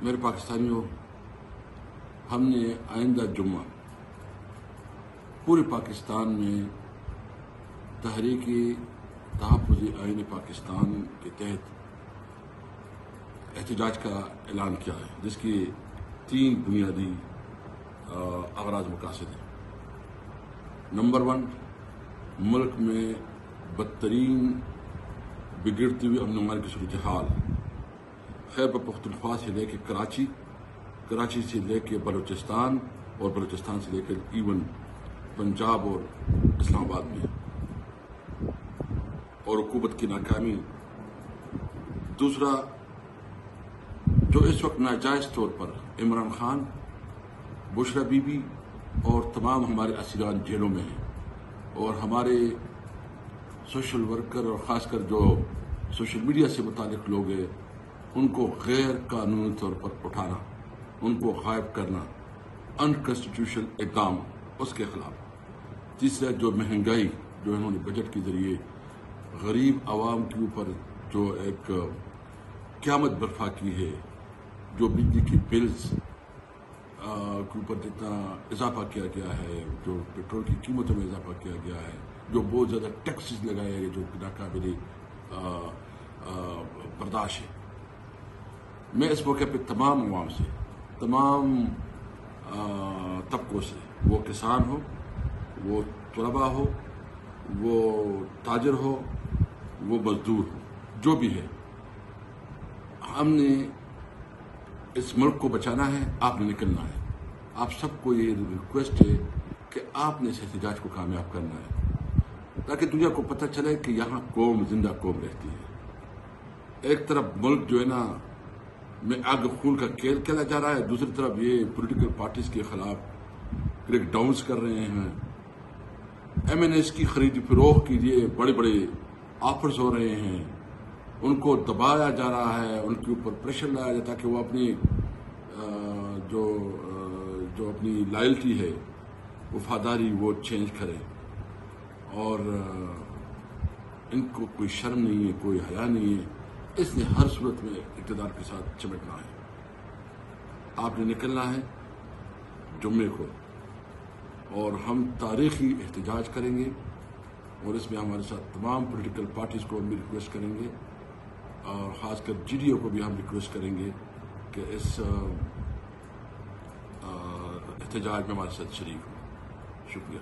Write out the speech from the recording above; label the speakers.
Speaker 1: میرے پاکستانیوں، ہم نے آئندہ جمعہ پورے پاکستان میں تحریک تحفظ آئین پاکستان کے تحت احتجاج کا اعلان کیا ہے، جس کی 3 بنیادی اغراض مقاصد ہیں۔ نمبر 1، ملک میں بدترین بگڑتی ہوئی امن و امان کی صورتحال خیبر پختونخوا سے لے کے کراچی سے لے کے بلوچستان اور بلوچستان سے لے کے ایون پنجاب اور اسلام آباد میں، اور حکومت کی ناکامی۔ دوسرا، جو اس وقت ناجائز طور پر عمران خان، بشرا بی بی اور تمام ہمارے اسیران جیلوں میں ہیں، اور ہمارے سوشل ورکر اور خاص کر جو سوشل میڈیا سے متعلق لوگ ہیں، ان کو غیر قانونی طور پر اٹھانا، ان کو غائب کرنا، انکانسٹیٹیوشنل اقدام اس کے خلاف۔ تیسرا، جو مہنگائی جو انہوں نے بجٹ کے ذریعے غریب عوام کے اوپر جو ایک قیامت برپا کی ہے، جو بجلی کی بلز کے اوپر جتنا اضافہ کیا گیا ہے، جو پیٹرول کی قیمتوں میں اضافہ کیا گیا ہے، جو بہت زیادہ ٹیکسز لگائے گئے جو ناقابل برداشت ہے۔ میں اس موقع پہ تمام عوام سے، تمام طبقوں سے، وہ کسان ہو، وہ طلباء ہو، وہ تاجر ہو، وہ مزدور ہو، جو بھی ہے، ہم نے اس ملک کو بچانا ہے، آپ نے نکلنا ہے۔ آپ سب کو یہ ریکویسٹ ہے کہ آپ نے اس احتجاج کو کامیاب کرنا ہے، تاکہ دنیا کو پتہ چلے کہ یہاں قوم زندہ قوم رہتی ہے۔ ایک طرف ملک جو ہے نا میں آگ خون کا کھیل کھیلا جا رہا ہے، دوسری طرف یہ پولیٹیکل پارٹیز کے خلاف کریک ڈاؤنز کر رہے ہیں، ایم این ایس کی خرید فروخت کے لیے بڑے بڑے آفرز ہو رہے ہیں، ان کو دبایا جا رہا ہے، ان کے اوپر پریشر لایا جاتا ہے کہ وہ اپنی جو اپنی لائلٹی ہے، وفاداری، وہ چینج کرے، اور ان کو کوئی شرم نہیں ہے، کوئی حیا نہیں ہے۔ اس نے ہر صورت میں اقتدار کے ساتھ چمٹنا ہے۔ آپ نے نکلنا ہے جمعے کو، اور ہم تاریخی احتجاج کریں گے، اور اس میں ہمارے ساتھ تمام پولیٹیکل پارٹیز کو بھی ریکویسٹ کریں گے، اور خاص کر جی ڈی او کو بھی ہم ریکویسٹ کریں گے کہ اس احتجاج میں ہمارے ساتھ شریک ہوں۔ شکریہ۔